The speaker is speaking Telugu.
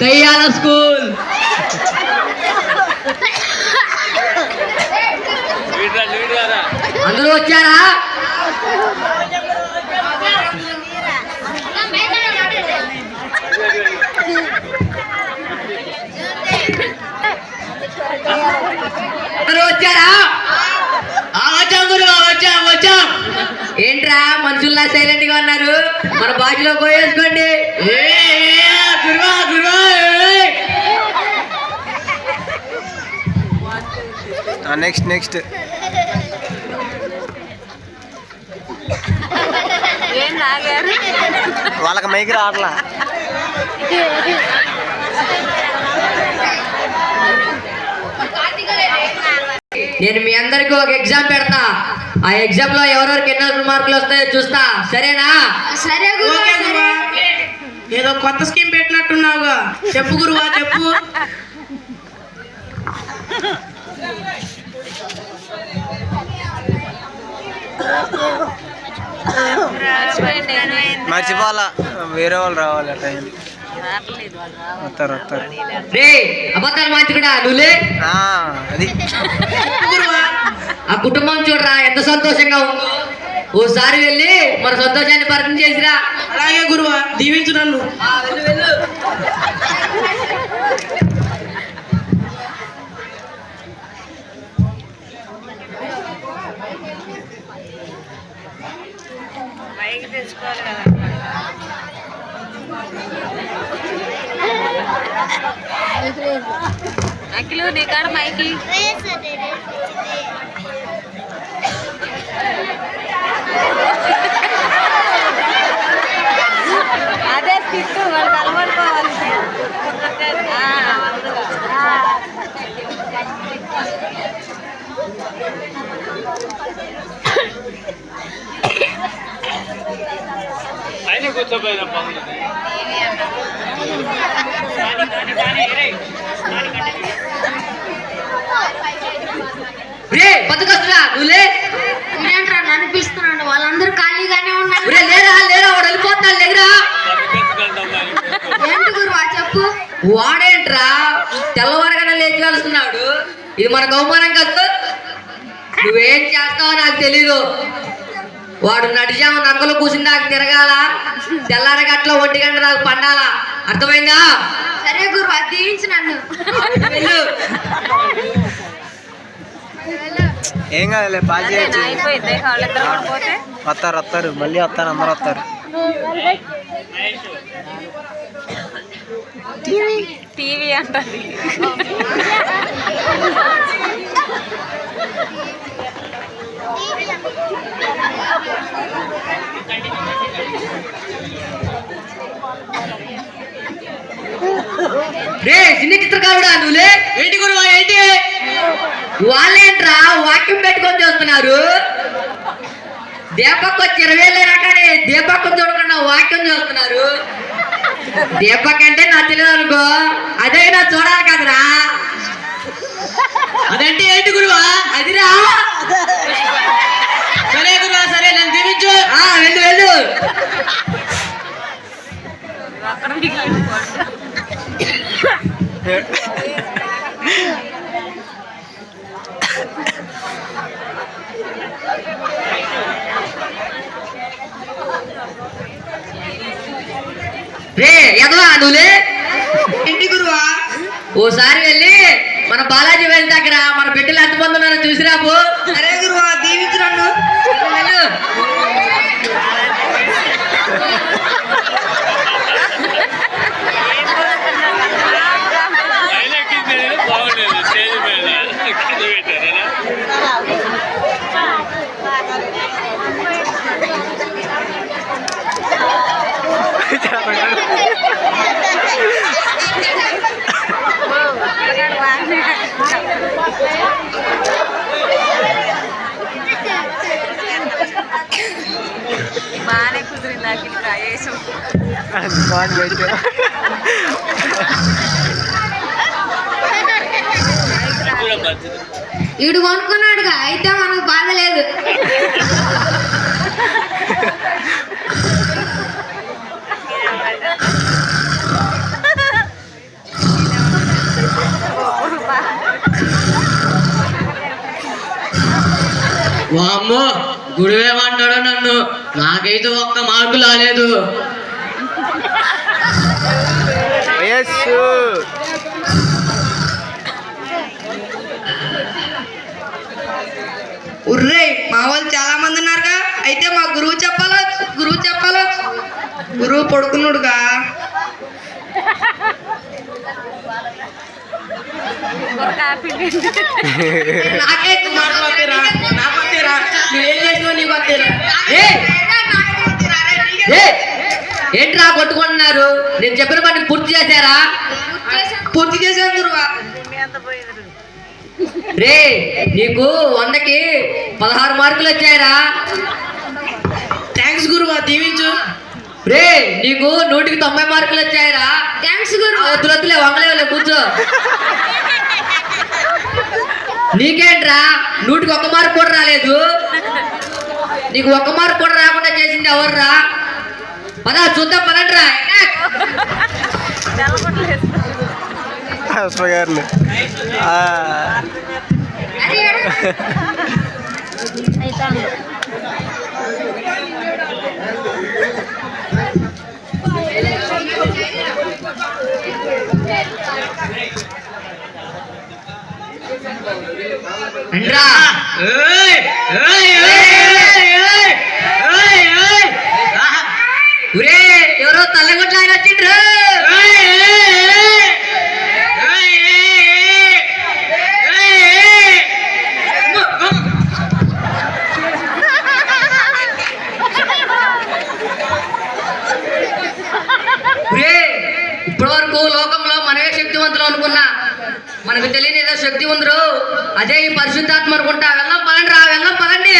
దయ్యాల స్కూల్. అందరూ వచ్చారా? వచ్చారా? వచ్చాం గురు, వచ్చాం వచ్చాం. ఏంట్రా మనుషుల్లా సైలెంట్ గా ఉన్నారు? మన బాజీలో పోయేసుకోండి. నెక్స్ట్ నెక్స్ట్ వాళ్ళకి మైకి రావట్లా. నేను మీ అందరికి ఒక ఎగ్జామ్ పెడతా. ఆ ఎగ్జామ్ లో ఎవరెవరికి ఎన్ని మార్కులు వస్తాయో చూస్తా. సరేనా? సరే గురువా. ఏదో కొత్త స్కీమ్ పెట్టినట్టున్నావుగా, చెప్పు గురువా చెప్పు. మర్చిపోవాలా, వేరే వాళ్ళు రావాలి ఆ టైం. వస్తారు వస్తారు. అబద్ధాలు మార్చుకుడా నువ్వులే. అది ఆ కుటుంబం చూడరా ఎంత సంతోషంగా ఉందో. ఓసారి వెళ్ళి మన సంతోషాన్ని పరిచయం చేసిరా. అలాగే గురువా, దీవించు నన్ను. వెళ్ళు. అఖిలు నీ కాడ మైకి అదే తిట్టు వాళ్ళకి అలవాటుకోవాలి. ఆయన కూర్చోపోయిన బతుకొస్తున్నా నువ్వులే. ఇదేంట్రా నడిపిస్తున్నాడు? వాళ్ళందరూ ఖాళీగానే ఉన్నారు. లేరా లేరా, వాడు వెళ్ళిపోతున్నాడు. లేదురా. ఏంటి గురువా చెప్పు. వాడేంట్రా తెల్లవారుగానే లేచి కలుస్తున్నాడు? ఇది మనకు అవమానం కాదు. నువ్వేం చేస్తావో నాకు తెలీదు. వాడు నడిచాము నక్కలు కూర్చుని నాకు తిరగాల, తెల్లారి గట్ల 1 గంట నాకు పండాలా. అర్థమైందా? సరే గురువా, దీవించు నన్ను. ఏం కాదులే, బాగా చేయొచ్చు. వస్తారు వస్తారు, మళ్ళీ వస్తారు, అందరు వస్తారు. టీవీ అంటది. చిన్న చిత్రకారుడా నువ్వులే. ఏంటి గురువా ఏంటి? వాళ్ళేంట్రా వాక్యం పెట్టుకొని చూస్తున్నారు? దీపక్ వచ్చి 20 లేనా కానీ దీపక్ చూడకుండా వాక్యం చూస్తున్నారు. దీపక్ అంటే నా తెలియదు అనుకో, అదైనా చూడాలి కదరా. అదంటే ఏంటి గురువా? అదిరా. సరే గురువా, సరే నన్ను దీవించు. వెళ్ళు వెళ్ళు. ఎదవా నువ్వులే. ఏంటి గురువా? ఓసారి వెళ్ళి మన బాలాజీ వెళ్ళి దగ్గర మన బిడ్డలు ఎంతమంది ఉన్నారో చూసిరాపు. సరే గురువా, దీవించు నన్ను. వెళ్ళు. బాగుండేది స్టేజ్ మీద కింద పెట్టారా? బాగానే కుదిరింది అఖిల్ ప్రవేశం. ఈడు కొనుక్కున్నాడుగా, అయితే మనకు బాధ లేదు. వామ్మో గురువేమంటాడో నన్ను, నాకైతే ఒక్క మార్కు రాలేదు. వయస్సు ఉర్రే మా వాళ్ళు చాలా మంది ఉన్నారుగా, అయితే మా గురువు చెప్పాలా గురువు పడుకున్నాడుగా. నాకే ఎక్కువ మార్కులు వస్తాయిరా, నాకు వస్తాయిరా. నువ్వేం చేసినావు నీకు వస్తాయిరా. ఏయ్! ఏయ్! ఏంట్రా కొట్టుకుంటున్నారు? నేను చెప్పిన పని పూర్తి చేశారా? పూర్తి చేశాను గురువా. రే నీకు 100కి 16 మార్కులు వచ్చాయరా. థ్యాంక్స్ గురువా, దీవించు. రే నీకు 100కి 90 మార్కులు వచ్చాయరా. థ్యాంక్స్ గురు. వద్దులొద్దులే వంగలేవులే కూర్చో. నీకేంట్రా 100కి 1 మార్కు కూడా రాలేదు. నీకు 1 మార్కు కూడా రాకుండా చేసింది ఎవర్రా? పదా చూద్దాం పదండ్రా. అసలు గారిని అరే ఏడు. రండ్రా. ఒరే ఎవరో తల్లగొట్ల ఆయన వచ్చిండ్రు. ఇప్పటి వరకు లోకంలో మనమే శక్తివంతులు అనుకున్నా, మనకు తెలియని ఏదో శక్తి ఉందరు, అదే ఈ పరిశుద్ధాత్మ అనుకుంటా. వెళ్దాం పదండి రా, వెళ్దాం పదండి.